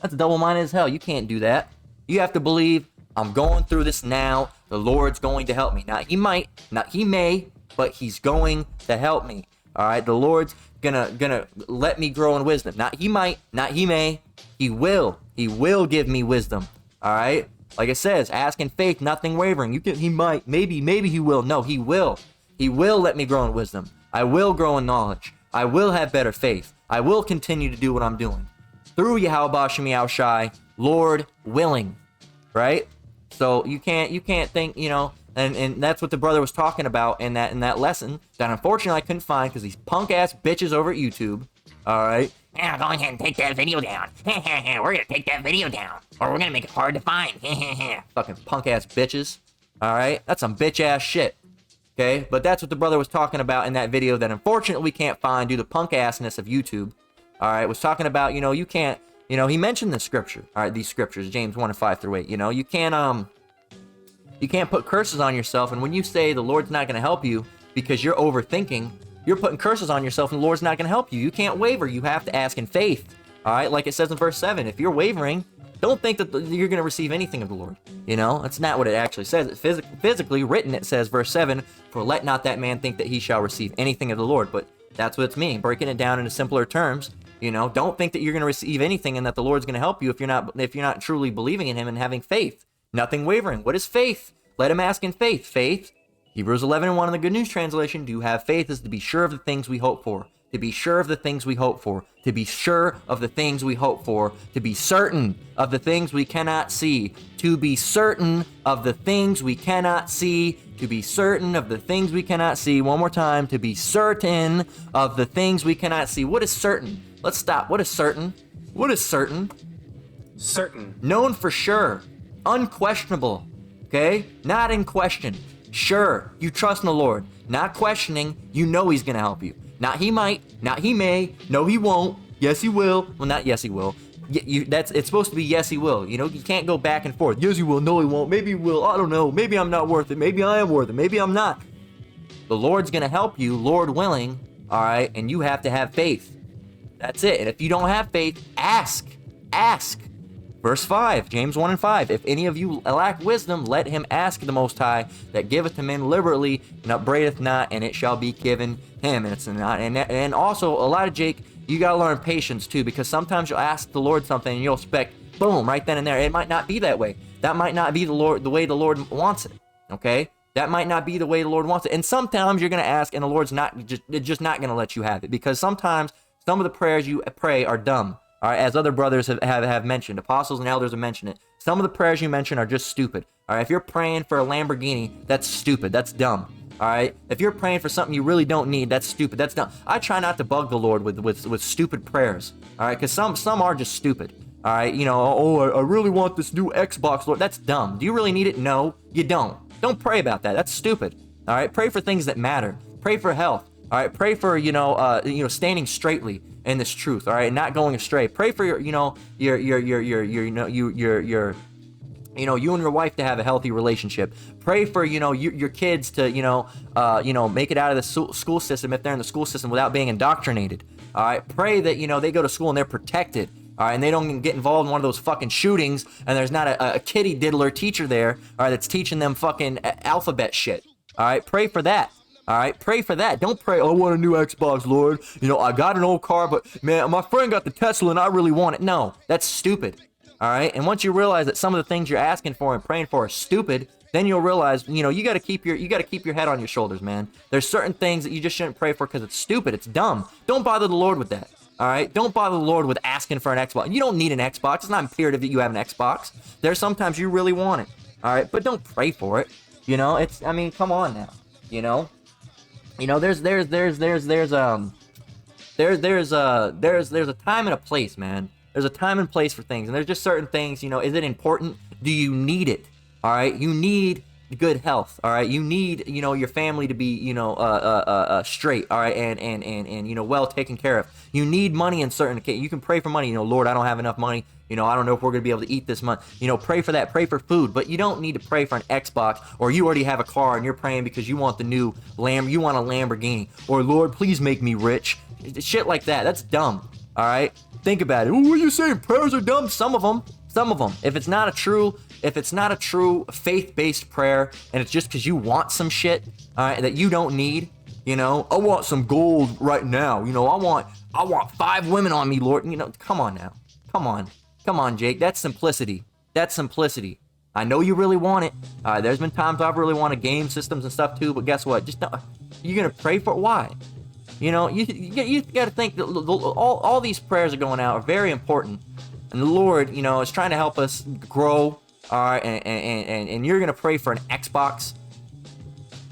That's double-minded as hell. You can't do that. You have to believe, I'm going through this now. The Lord's going to help me. Not he might, not he may, but he's going to help me. All right, the Lord's gonna let me grow in wisdom. Not he might, not he may, he will. He will give me wisdom. All right, like it says, ask in faith, nothing wavering. He might, maybe he will. No, he will. He will let me grow in wisdom. I will grow in knowledge. I will have better faith. I will continue to do what I'm doing through Yahweh Shem Yahushai, Lord willing. Right? So you can't think, you know. And that's what the brother was talking about in that lesson that unfortunately I couldn't find because these punk ass bitches over at YouTube. All right. Yeah, go ahead and take that video down. We're gonna take that video down, or we're gonna make it hard to find. Fucking punk ass bitches. All right. That's some bitch ass shit. Okay. But that's what the brother was talking about in that video that unfortunately we can't find due to punk assness of YouTube. All right. Was talking about, you know, you can't, you know, he mentioned the scripture. All right. These scriptures, James 1:5-8. You know, you can't put curses on yourself, and when you say the Lord's not going to help you because you're overthinking, you're putting curses on yourself, and the Lord's not going to help you. You can't waver. You have to ask in faith. All right, like it says in verse 7. If you're wavering, don't think that you're going to receive anything of the Lord. You know, that's not what it actually says. It physically written, it says, verse 7, for let not that man think that he shall receive anything of the Lord. But that's what it's meaning. Breaking it down into simpler terms, you know, don't think that you're going to receive anything and that the Lord's going to help you if you're not truly believing in him and having faith. Nothing wavering. What is faith? Let him ask in faith. Faith, Hebrews 11:1 in the Good News Translation, do have faith is to be sure of the things we hope for. To be sure of the things we hope for. To be sure of the things we hope for. To be certain of the things we cannot see. To be certain of the things we cannot see. To be certain of the things we cannot see. One more time. To be certain of the things we cannot see. What is certain? Let's stop. What is certain? What is certain? Certain. Known for sure. Unquestionable, okay? Not in question. Sure, you trust in the Lord. Not questioning, you know he's going to help you. Not he might, not he may, no he won't, yes he will. Well, not yes he will. It's supposed to be yes he will. You know, you can't go back and forth. Yes he will, no he won't, maybe he will, I don't know. Maybe I'm not worth it, maybe I am worth it, maybe I'm not. The Lord's going to help you, Lord willing, all right? And you have to have faith. That's it. And if you don't have faith, ask. Verse 5, James 1 and 5. If any of you lack wisdom, let him ask the Most High, that giveth to men liberally, and upbraideth not, and it shall be given him. And it's not. And also, a lot of Jake, you gotta learn patience too, because sometimes you'll ask the Lord something, and you'll expect, boom, right then and there. It might not be that way. That might not be the way the Lord wants it. Okay? That might not be the way the Lord wants it. And sometimes you're gonna ask, and the Lord's just not gonna let you have it, because sometimes some of the prayers you pray are dumb. All right, as other brothers have mentioned, apostles and elders have mentioned it. Some of the prayers you mention are just stupid. All right, if you're praying for a Lamborghini, that's stupid. That's dumb. All right, if you're praying for something you really don't need, that's stupid. That's dumb. I try not to bug the Lord with stupid prayers. All right, because some are just stupid. All right, you know, oh, I really want this new Xbox, Lord. That's dumb. Do you really need it? No, you don't. Don't pray about that. That's stupid. All right, pray for things that matter. Pray for health. All right, pray for standing straightly in this truth. All right, and not going astray. Pray for you and your wife to have a healthy relationship. Pray for your kids to make it out of the school system if they're in the school system without being indoctrinated. All right, pray that they go to school and they're protected. All right, and they don't get involved in one of those fucking shootings, and there's not a kitty diddler teacher there, all right, that's teaching them fucking alphabet shit. All right, pray for that. All right, pray for that. Don't pray, I want a new Xbox, Lord. I got an old car, but man, my friend got the Tesla and I really want it. No, that's stupid. All right, and once you realize that some of the things you're asking for and praying for are stupid, then you'll realize, you got to keep your head on your shoulders, man. There's certain things that you just shouldn't pray for because it's stupid. It's dumb. Don't bother the Lord with that. All right, don't bother the Lord with asking for an Xbox. You don't need an Xbox. It's not imperative that you have an Xbox. There's sometimes you really want it. All right, but don't pray for it. Come on now. There's a time and a place, man. There's a time and place for things, and there's just certain things. Is it important? Do you need it? All right, you need good health. All right, you need your family to be straight. All right, and well taken care of. You need money in certain cases. You can pray for money. Lord, I don't have enough money. I don't know if we're going to be able to eat this month. Pray for that. Pray for food. But you don't need to pray for an Xbox, or you already have a car and you're praying because you want the new you want a Lamborghini. Or, Lord, please make me rich. Shit like that. That's dumb. All right? Think about it. What are you saying? Prayers are dumb? Some of them. If it's not a true faith-based prayer, and it's just because you want some shit, all right, that you don't need, I want some gold right now. I want 5 women on me, Lord. Come on now. Come on, Jake. That's simplicity. I know you really want it. There's been times I've really wanted game systems and stuff too, but guess what? Just you're gonna pray for it. Why? You got to think that all these prayers are going out are very important, and the Lord, is trying to help us grow. All right, and you're gonna pray for an Xbox.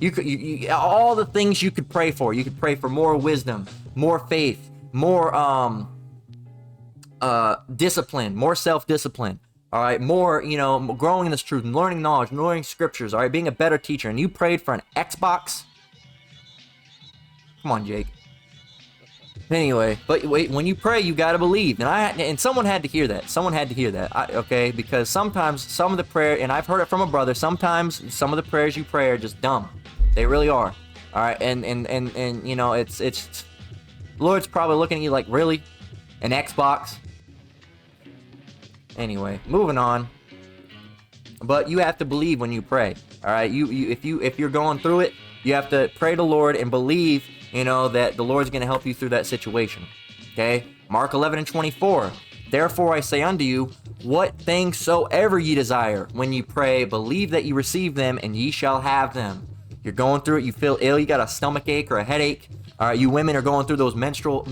You all the things you could pray for. You could pray for more wisdom, more faith, more discipline, more self-discipline. All right, more, growing in this truth and learning knowledge, learning scriptures. All right, being a better teacher. And you prayed for an Xbox. Come on, Jake. Anyway, but wait, when you pray, you gotta believe, and someone had to hear that. Okay, because sometimes some of the prayer, and I've heard it from a brother. Sometimes some of the prayers you pray are just dumb. They really are. All right, and it's Lord's probably looking at you like, really, an Xbox. Anyway, moving on. But you have to believe when you pray. All right, if you're going through it, you have to pray to the Lord and believe, that the Lord's going to help you through that situation. Okay? Mark 11:24. Therefore I say unto you, what things soever ye desire, when ye pray, believe that ye receive them, and ye shall have them. You're going through it, you feel ill, you got a stomach ache or a headache. All right, you women are going through those menstrual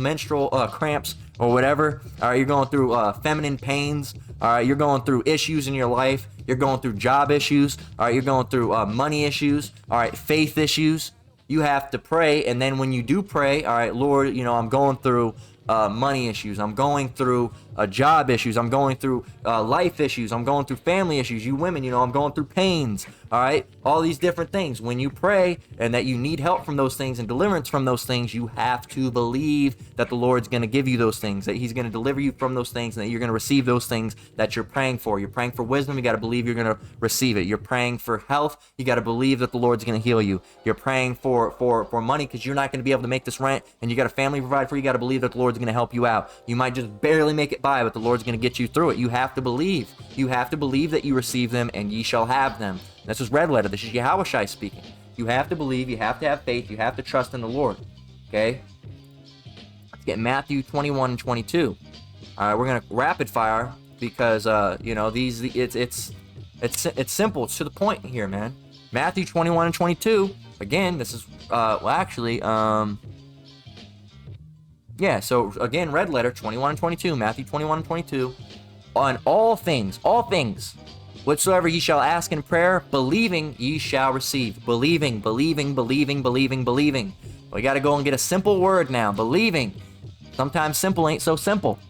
cramps or whatever. All right, you're going through feminine pains. All right, you're going through issues in your life. You're going through job issues. All right, you're going through money issues. All right, faith issues. You have to pray, and then when you do pray, all right, Lord, I'm going through money issues. I'm going through job issues. I'm going through life issues. I'm going through family issues. You women, I'm going through pains. All right, all these different things. When you pray and that you need help from those things and deliverance from those things, you have to believe that the Lord's going to give you those things, that He's going to deliver you from those things, and that you're going to receive those things that you're praying for. You're praying for wisdom. You got to believe you're going to receive it. You're praying for health. You got to believe that the Lord's going to heal you. You're praying for money because you're not going to be able to make this rent, and you got a family to provide for. You got to believe that the Lord's Lord's going to help you out. You might just barely make it by, but the Lord's going to get you through it. You have to believe. You have to believe that you receive them, and ye shall have them. This is red letter. This is Yahushai speaking. You have to believe. You have to have faith. You have to trust in the Lord. Okay? Let's get Matthew 21 and 22. All right, we're going to rapid fire because, you know, it's simple. It's to the point here, man. Matthew 21 and 22. Again, this is, well, actually, yeah, so again, red letter, 21 and 22, Matthew 21 and 22. On all things, whatsoever ye shall ask in prayer, believing ye shall receive. Believing. We got to go and get a simple word now. Believing. Sometimes simple ain't so simple.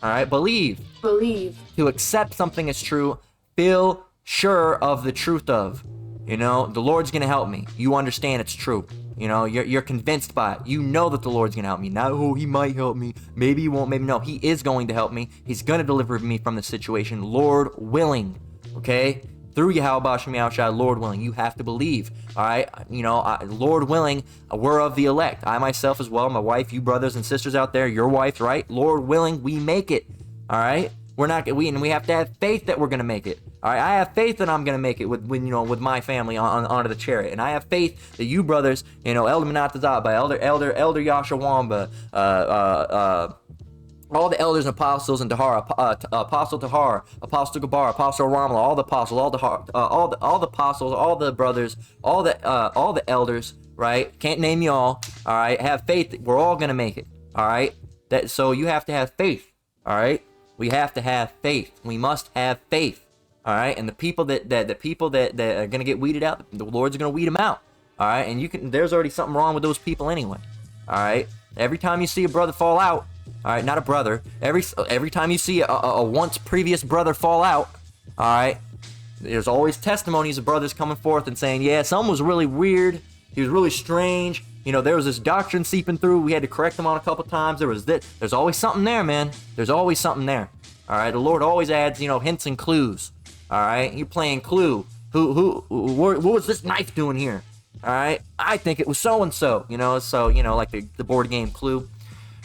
All right, believe. To accept something as true, feel sure of the truth of. You know, the Lord's going to help me. You understand it's true. You know, you're convinced by it. You know that the Lord's going to help me. Not, oh, he might help me. Maybe he won't. Maybe no. He is going to help me. He's going to deliver me from the situation. Lord willing. Okay? Through Yahweh Shem Yahushua, Lord willing. You have to believe. All right? You know, Lord willing, we're of the elect. I myself as well, my wife, you brothers and sisters out there, your wife, right? Lord willing, we make it. All right? We have to have faith that we're going to make it. All right, I have faith that I'm gonna make it with my family onto the chariot, and I have faith that you brothers, you know, Elder Menatazaba, Elder Yashawamba, all the elders and apostles and Tahar, Apostle Tahar, Apostle Gabar, Apostle Ramla, all the apostles, all the apostles, all the brothers, all the elders, right? Can't name you all. All right, have faith that we're all gonna make it. All right, so you have to have faith. All right, we have to have faith. We must have faith. All right, and the people that are gonna get weeded out, the Lord's gonna weed them out. All right, and there's already something wrong with those people anyway. All right, every time you see a brother fall out, all right, not a brother. Every time you see a once previous brother fall out, all right, there's always testimonies of brothers coming forth and saying, yeah, something was really weird. He was really strange. You know, there was this doctrine seeping through. We had to correct them on a couple times. There's always something there, man. There's always something there. All right, the Lord always adds, you know, hints and clues. All right, you're playing Clue. What was this knife doing here? All right, I think it was so and so. You know, like the board game Clue.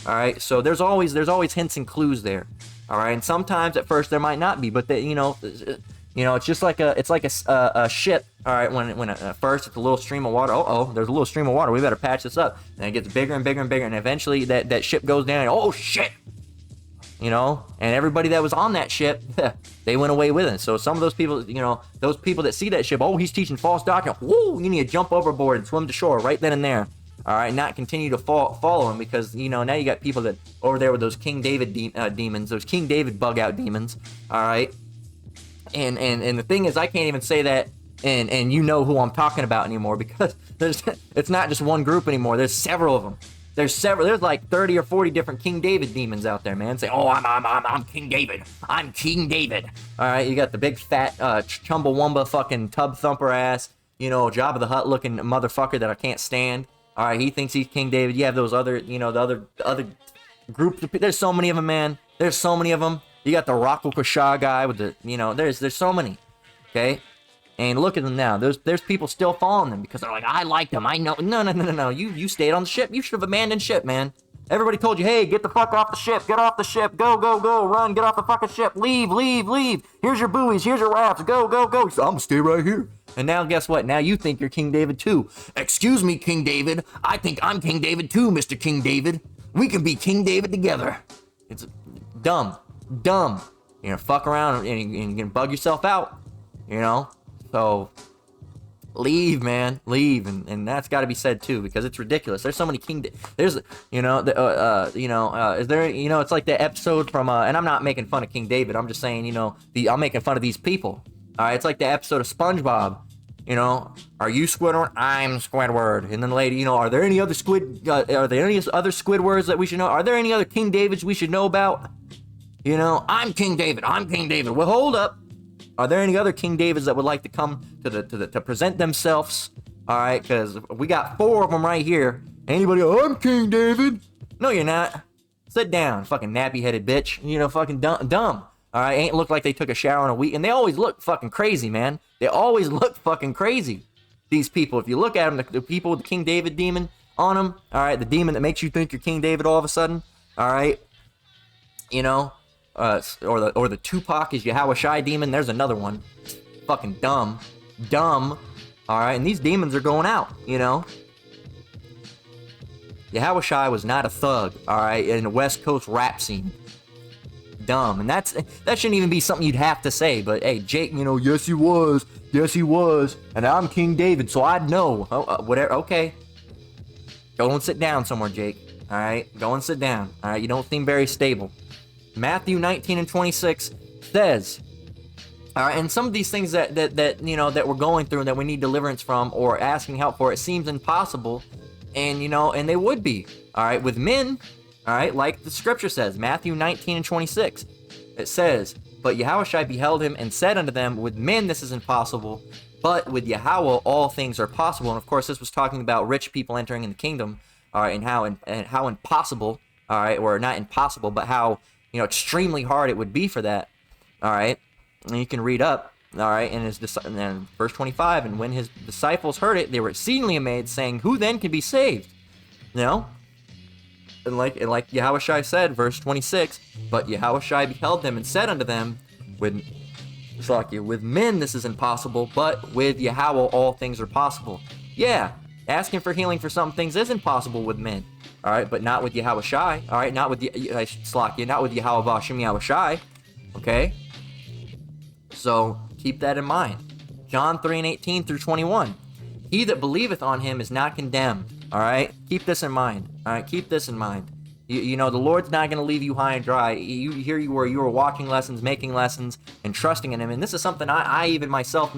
All right, so there's always hints and clues there. All right, and sometimes at first there might not be, but it's just like a ship. All right, when at first it's a little stream of water. There's a little stream of water. We better patch this up. And it gets bigger and bigger and bigger, and eventually that ship goes down. And, oh shit! You know, and everybody that was on that ship, they went away with it. So some of those people, you know, those people that see that ship, oh, he's teaching false doctrine. Woo! You need to jump overboard and swim to shore right then and there. All right, not continue to follow him because, you know, now you got people that over there with those King David demons, those King David bug out demons. All right, and the thing is, I can't even say that, and you know who I'm talking about anymore because it's not just one group anymore. There's several of them. There's like 30 or 40 different King David demons out there, man. Say, oh, I'm King David. I'm King David. All right, you got the big fat Chumbawamba fucking tub thumper ass, you know, Jabba the Hutt looking motherfucker that I can't stand. All right, he thinks he's King David. You have those other, you know, the other groups. There's so many of them, man. There's so many of them. You got the Rocco Kasha guy with the, you know, there's so many. Okay. And look at them now. There's people still following them because they're like, I like them. I know. No. You stayed on the ship. You should have abandoned ship, man. Everybody told you, hey, get the fuck off the ship. Get off the ship. Go. Run. Get off the fucking ship. Leave. Here's your buoys. Here's your rafts. Go. So I'm gonna stay right here. And now guess what? Now you think you're King David too. Excuse me, King David. I think I'm King David too, Mr. King David. We can be King David together. It's dumb. You're gonna fuck around and you're gonna bug yourself out. You know? So leave, man, leave, and that's got to be said too because it's ridiculous. There's so many there's, you know, is there, you know, it's like the episode from and I'm not making fun of King David. I'm just saying, you know, I'm making fun of these people. All right, it's like the episode of SpongeBob. You know, are you Squidward? I'm Squidward. And then the lady, you know, are there any other Squidwards that we should know? Are there any other King Davids we should know about? You know, I'm King David. Well, hold up. Are there any other King Davids that would like to come to present themselves? All right, because we got 4 of them right here. Anybody? I'm King David. No, you're not. Sit down, fucking nappy-headed bitch. You know, fucking dumb. All right, ain't look like they took a shower in a week, and they always look fucking crazy, man. They always look fucking crazy. These people, if you look at them, the people with the King David demon on them. All right, the demon that makes you think you're King David all of a sudden. All right, you know, or the Tupac is Yahweh Shai demon. There's another one. Fucking dumb. All right, and these demons are going out. You know, Yahweh Shai was not a thug. All right, in the West Coast rap scene. Dumb, and that shouldn't even be something you'd have to say. But hey, Jake, you know, yes he was, and I'm King David, so I'd know. Whatever. Okay, go and sit down somewhere, Jake. All right, go and sit down. All right, you don't seem very stable. Matthew 19 and 26 says, all right, and some of these things that you know that we're going through and that we need deliverance from or asking help for, it seems impossible, and you know, and they would be. All right, with men. All right, like the scripture says, Matthew 19 and 26, it says, but Yahushua beheld him and said unto them, with men this is impossible, but with Yahweh all things are possible. And of course, this was talking about rich people entering in the kingdom, all right, and how impossible, all right, or not impossible, but how, you know, extremely hard it would be for that, all right. And you can read up, all right, and then verse 25, and when his disciples heard it, they were exceedingly amazed, saying, who then can be saved? You know? And like Yahushua said, verse 26, but Yahushua beheld them and said unto them, with men this is impossible, but with Yahweh all things are possible. Yeah, asking for healing for some things is impossible with men. All right, but not with Yahushua. All right, not with not with Yahweh Bashim Yahushua. Okay, so keep that in mind. John 3 and 18 through 21. He that believeth on him is not condemned. All right, keep this in mind. All right, keep this in mind. You know, the Lord's not going to leave you high and dry. Here you were watching lessons, making lessons, and trusting in Him. And this is something I even myself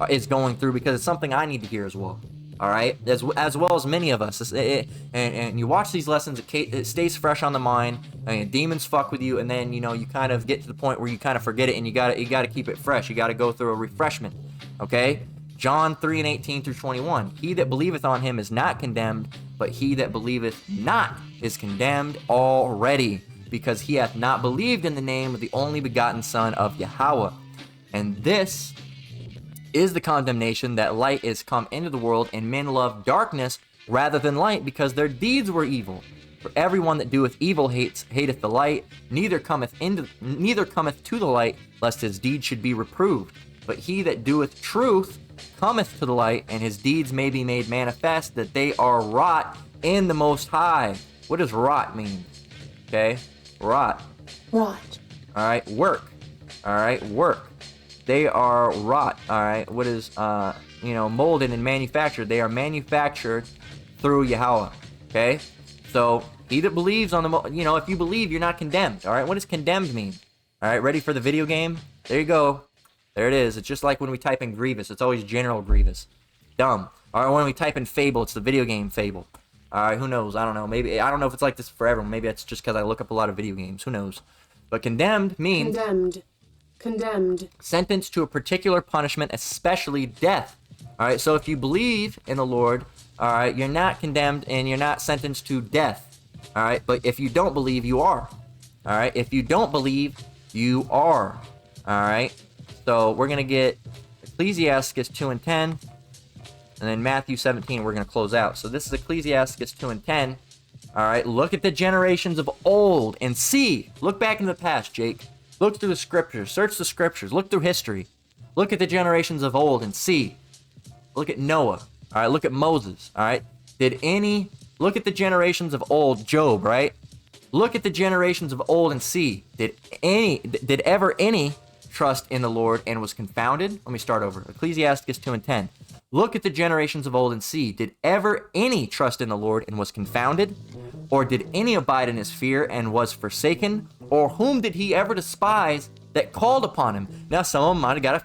is going through, because it's something I need to hear as well. All right, as well as many of us. And you watch these lessons, it stays fresh on the mind. And demons fuck with you, and then you know you kind of get to the point where you kind of forget it, and you got to keep it fresh. You got to go through a refreshment. Okay. John 3 and 18 through 21. He that believeth on him is not condemned, but he that believeth not is condemned already, because he hath not believed in the name of the only begotten Son of Yahweh. And this is the condemnation, that light is come into the world, and men love darkness rather than light, because their deeds were evil. For everyone that doeth evil hateth the light, neither cometh to the light, lest his deeds should be reproved. But he that doeth truth cometh to the light, and his deeds may be made manifest, that they are wrought in the Most High. What does wrought mean? Okay, wrought. Right. All right, work. All right, work. They are wrought. All right, what is molded and manufactured? They are manufactured through Yahweh. Okay, so he that believes on the, if you believe, you're not condemned. All right, what does condemned mean? All right, ready for the video game? There you go. There it is. It's just like when we type in Grievous. It's always General Grievous. Dumb. All right, when we type in Fable, it's the video game Fable. All right, who knows? I don't know. Maybe, I don't know if it's like this for everyone. Maybe it's just because I look up a lot of video games. Who knows? But condemned means... Condemned. Sentenced to a particular punishment, especially death. All right, so if you believe in the Lord, all right, you're not condemned and you're not sentenced to death. All right, but if you don't believe, you are. All right, if you don't believe, you are. All right. So we're going to get Ecclesiastes 2 and 10, and then Matthew 17 we're going to close out. So this is Ecclesiastes 2 and 10. All right, look at the generations of old and see. Look back in the past, Jake. Look through the scriptures. Search the scriptures. Look through history. Look at the generations of old and see. Look at Noah. All right, look at Moses. All right. Look at the generations of old, Job, right? Look at the generations of old and see. Did ever any trust in the Lord and was confounded? Let me start over. Ecclesiastes 2 and 10. Look at the generations of old and see. Did ever any trust in the Lord and was confounded? Or did any abide in his fear and was forsaken? Or whom did he ever despise that called upon him? Now, some of them might have got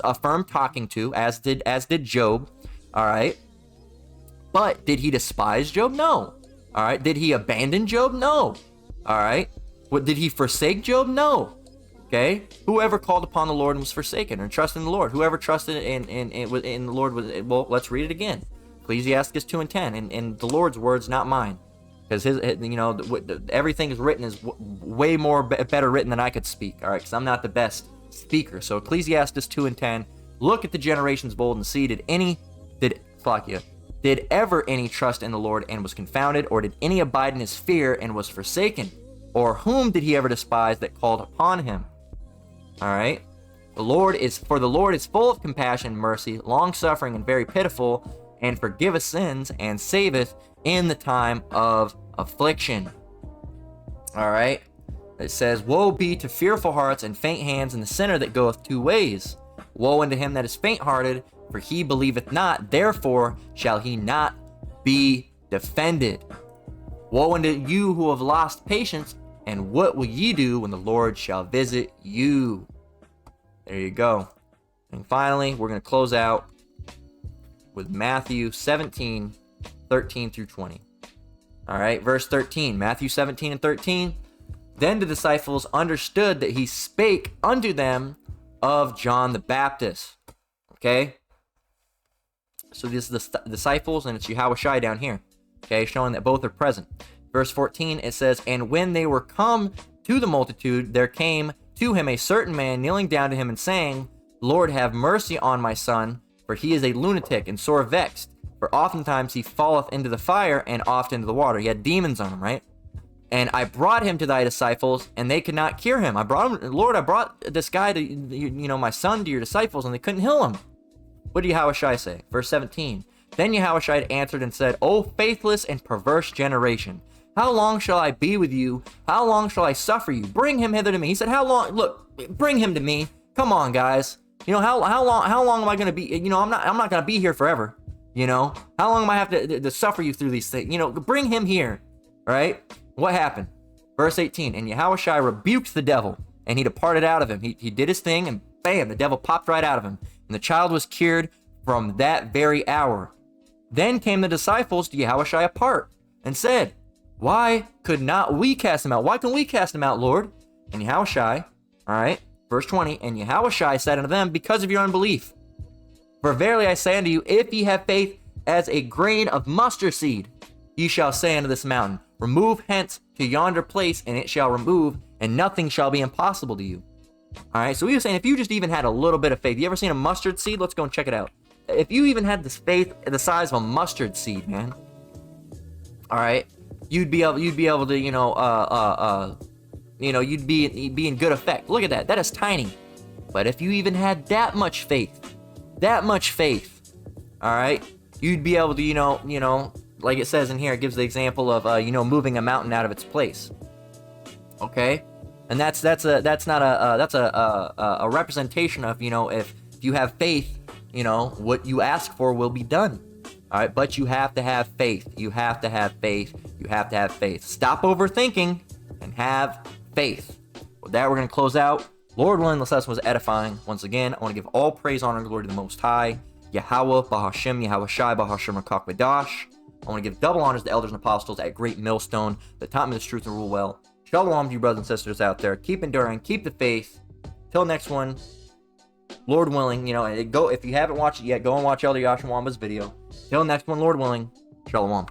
a firm talking to, as did Job. All right. But did he despise Job? No. All right. Did he abandon Job? No. All right. What, did he forsake Job? No. Okay, whoever called upon the Lord and was forsaken, or trusted in the Lord. Whoever trusted in the Lord was, well, let's read it again. Ecclesiastes 2 and 10, and the Lord's words, not mine, because everything is written is way more better written than I could speak. All right, because I'm not the best speaker. So Ecclesiastes 2 and 10. Look at the generations of old and see. Did ever any trust in the Lord and was confounded, or did any abide in his fear and was forsaken? Or whom did he ever despise that called upon him? All right. The Lord is full of compassion and mercy, long-suffering and very pitiful, and forgiveth sins, and saveth in the time of affliction. All right. It says, woe be to fearful hearts and faint hands, and the sinner that goeth two ways. Woe unto him that is faint-hearted, for he believeth not, therefore shall he not be defended. Woe unto you who have lost patience, and what will ye do when the Lord shall visit you? There you go. And finally, we're going to close out with Matthew 17, 13 through 20. All right, verse 13, Matthew 17 and 13. Then the disciples understood that he spake unto them of John the Baptist. Okay? So this is the disciples, and it's Yahushua down here. Okay, showing that both are present. Verse 14, it says, and when they were come to the multitude, there came to him a certain man, kneeling down to him and saying, Lord, have mercy on my son, for he is a lunatic and sore vexed. For oftentimes he falleth into the fire and oft into the water. He had demons on him, right? And I brought him to thy disciples, and they could not cure him. I brought this guy to, my son to your disciples, and they couldn't heal him. What did Yahushua say? Verse 17. Then Yahushua answered and said, O faithless and perverse generation, how long shall I be with you? How long shall I suffer you? Bring him hither to me. He said, how long? Look, bring him to me. Come on, guys. How long am I going to be? I'm not going to be here forever. How long am I have to suffer you through these things? Bring him here. Right? What happened? Verse 18, and Yahushua rebuked the devil, and he departed out of him. He did his thing, and bam, the devil popped right out of him. And the child was cured from that very hour. Then came the disciples to Yahushua apart, and said, why could not we cast him out? Why can we cast him out, Lord? And Yahushua, all right, verse 20, and Yahushua said unto them, because of your unbelief. For verily I say unto you, if ye have faith as a grain of mustard seed, ye shall say unto this mountain, remove hence to yonder place, and it shall remove, and nothing shall be impossible to you. All right, so he was saying, if you just even had a little bit of faith, you ever seen a mustard seed? Let's go and check it out. If you even had this faith the size of a mustard seed, man, all right, you'd be able to, you'd be in good effect. Look at that. That is tiny. But if you even had that much faith, all right, you'd be able to, like it says in here, it gives the example of, moving a mountain out of its place. Okay, and that's a representation of, if you have faith, what you ask for will be done. All right, but you have to have faith. You have to have faith. You have to have faith. Stop overthinking and have faith. With that, we're going to close out. Lord willing, this lesson was edifying. Once again, I want to give all praise, honor, and glory to the Most High. Yahweh, Bahashem, Yahushai, Bahashem, Rakak Vadash. I want to give double honors to the elders and apostles at Great Millstone that taught me this truth and rule well. Shalom to you brothers and sisters out there. Keep enduring. Keep the faith. Till next one. Lord willing, if you haven't watched it yet, go and watch Elder Yashawamba's video. Till next one, Lord willing, Shalom.